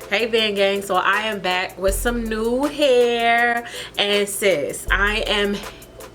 Hey VanGang, so I am back with some new hair, and sis, I am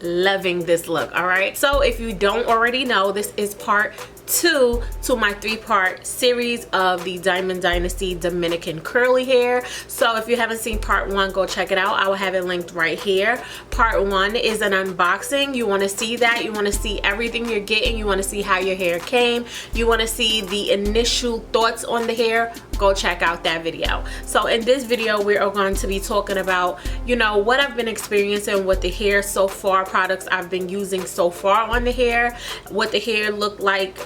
loving this look. All right, so if you don't already know, this is part 2 to my 3-part series of the Diamond Dynasty Dominican Curly hair. So if you haven't seen part 1, go check it out. I will have it linked right here. Part 1 is an unboxing. You want to see that. You want to see everything you're getting. You want to see how your hair came. You want to see the initial thoughts on the hair. Go check out that video. So in this video, we are going to be talking about, you know, what I've been experiencing with the hair so far, products I've been using so far on the hair, what the hair looked like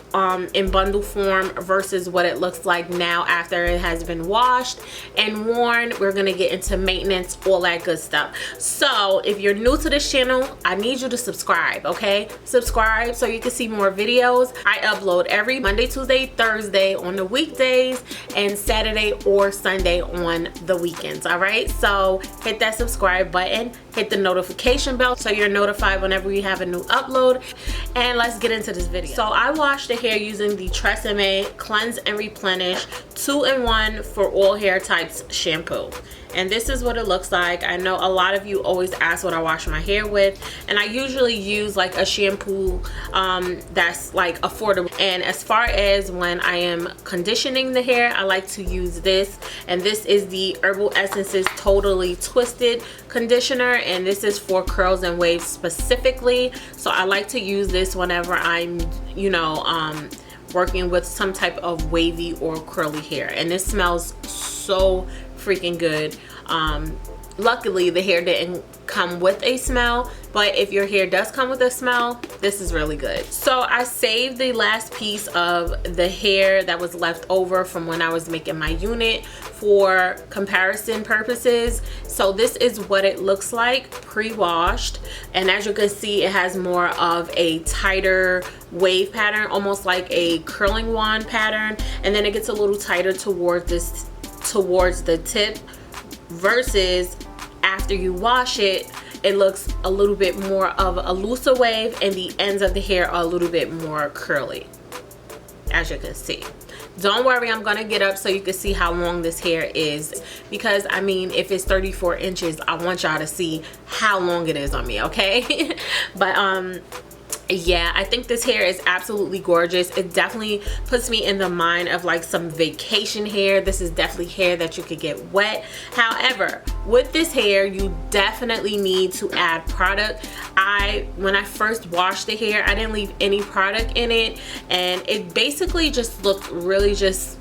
in bundle form versus what it looks like now after it has been washed and worn. We're gonna get into maintenance, all that good stuff. So if you're new to this channel, I need you to subscribe. Okay, subscribe so you can see more videos. I upload every Monday, Tuesday, Thursday on the weekdays, and Saturday or Sunday on the weekends. All right, so hit that subscribe button, hit the notification bell so you're notified whenever we have a new upload, and let's get into this video. So I washed the hair using the Tresemme Cleanse and Replenish 2-in-1 for all hair types shampoo, and this is what it looks like. I know a lot of you always ask what I wash my hair with, and I usually use like a shampoo that's like affordable. And as far as when I am conditioning the hair, I like to use this, and this is the Herbal Essences Totally Twisted conditioner, and this is for curls and waves specifically. So I like to use this whenever I'm, you know, working with some type of wavy or curly hair, and this smells so freaking good. Luckily the hair didn't come with a smell, but if your hair does come with a smell, this is really good. So I saved the last piece of the hair that was left over from when I was making my unit for comparison purposes. So this is what it looks like pre-washed, and as you can see, it has more of a tighter wave pattern, almost like a curling wand pattern, and then it gets a little tighter towards the tip, versus after you wash it, it looks a little bit more of a looser wave, and the ends of the hair are a little bit more curly, as you can see. Don't worry, I'm gonna get up so you can see how long this hair is, because I mean, if it's 34 inches, I want y'all to see how long it is on me, okay? But yeah, I think this hair is absolutely gorgeous. It definitely puts me in the mind of like some vacation hair. This is definitely hair that you could get wet. However, with this hair, you definitely need to add product. When I first washed the hair, I didn't leave any product in it, and it basically just looked really just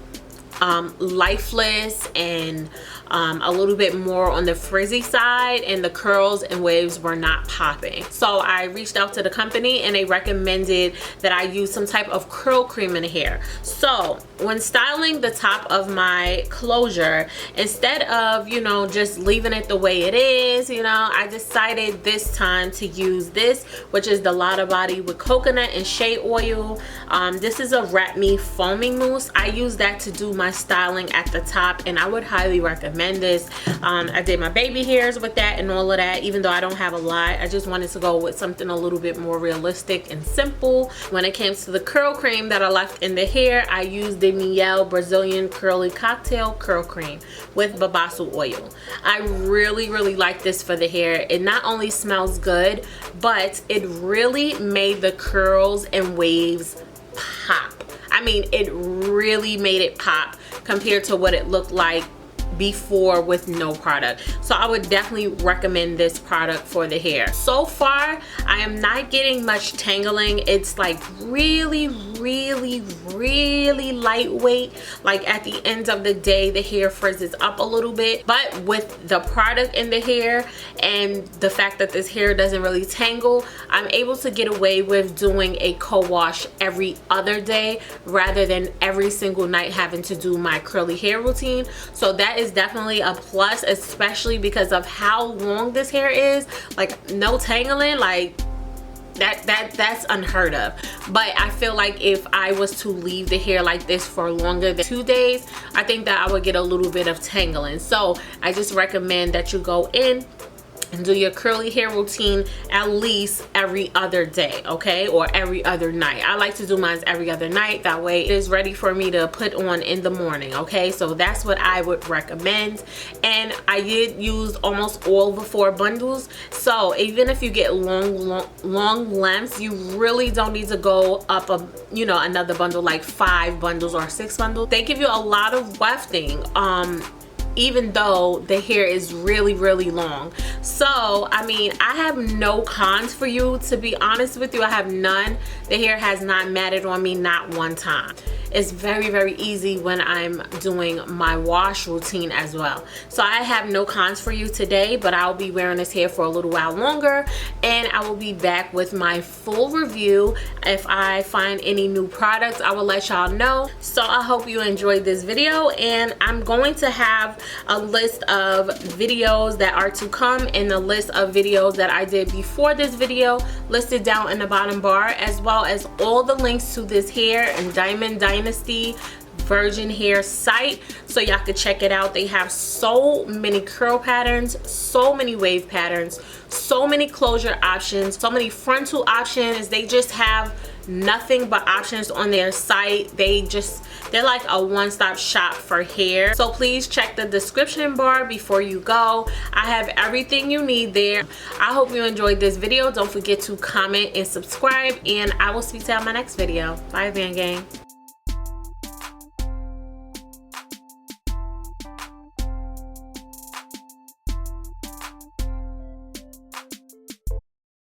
lifeless and a little bit more on the frizzy side, and the curls and waves were not popping. So I reached out to the company, and they recommended that I use some type of curl cream in the hair. So when styling the top of my closure, instead of, you know, just leaving it the way it is, you know, I decided this time to use this, which is the Lotta Body with coconut and shea oil. This is a Wrap Me foaming mousse. I use that to do my styling at the top, and I would highly recommend this. I did my baby hairs with that and all of that, even though I don't have a lot. I just wanted to go with something a little bit more realistic and simple. When it came to the curl cream that I left in the hair, I used the Mielle Brazilian Curly Cocktail Curl Cream with babasu oil. I really like this for the hair. It not only smells good, but it really made the curls and waves pop. I mean, it really made it pop compared to what it looked like before with no product. So I would definitely recommend this product for the hair. So far, I am not getting much tangling. It's like really lightweight. Like at the end of the day, the hair frizzes up a little bit, but with the product in the hair and the fact that this hair doesn't really tangle, I'm able to get away with doing a co-wash every other day rather than every single night having to do my curly hair routine. So that is definitely a plus, especially because of how long this hair is. Like no tangling, like that's unheard of. But I feel like if I was to leave the hair like this for longer than 2 days, I think that I would get a little bit of tangling. So I just recommend that you go in and do your curly hair routine at least every other day, okay, or every other night. I like to do mine every other night, that way it is ready for me to put on in the morning, okay? So that's what I would recommend. And I did use almost all the 4 bundles, so even if you get long lengths, you really don't need to go up a, you know, another bundle like 5 bundles or 6 bundles. They give you a lot of wefting, even though the hair is really long. So I mean, I have no cons for you, to be honest with you. I have none. The hair has not matted on me, not one time. It's very easy when I'm doing my wash routine as well. So I have no cons for you today, but I'll be wearing this hair for a little while longer, and I will be back with my full review. If I find any new products, I will let y'all know. So I hope you enjoyed this video, and I'm going to have a list of videos that are to come and a list of videos that I did before this video listed down in the bottom bar, as well as all the links to this hair and Dynasty virgin hair site, so y'all could check it out. They have so many curl patterns, so many wave patterns, so many closure options, so many frontal options. They just have nothing but options on their site. They're like a one-stop shop for hair. So please check the description bar before you go. I have everything you need there. I hope you enjoyed this video. Don't forget to comment and subscribe, and I will speak to you on my next video. Bye, VanGang.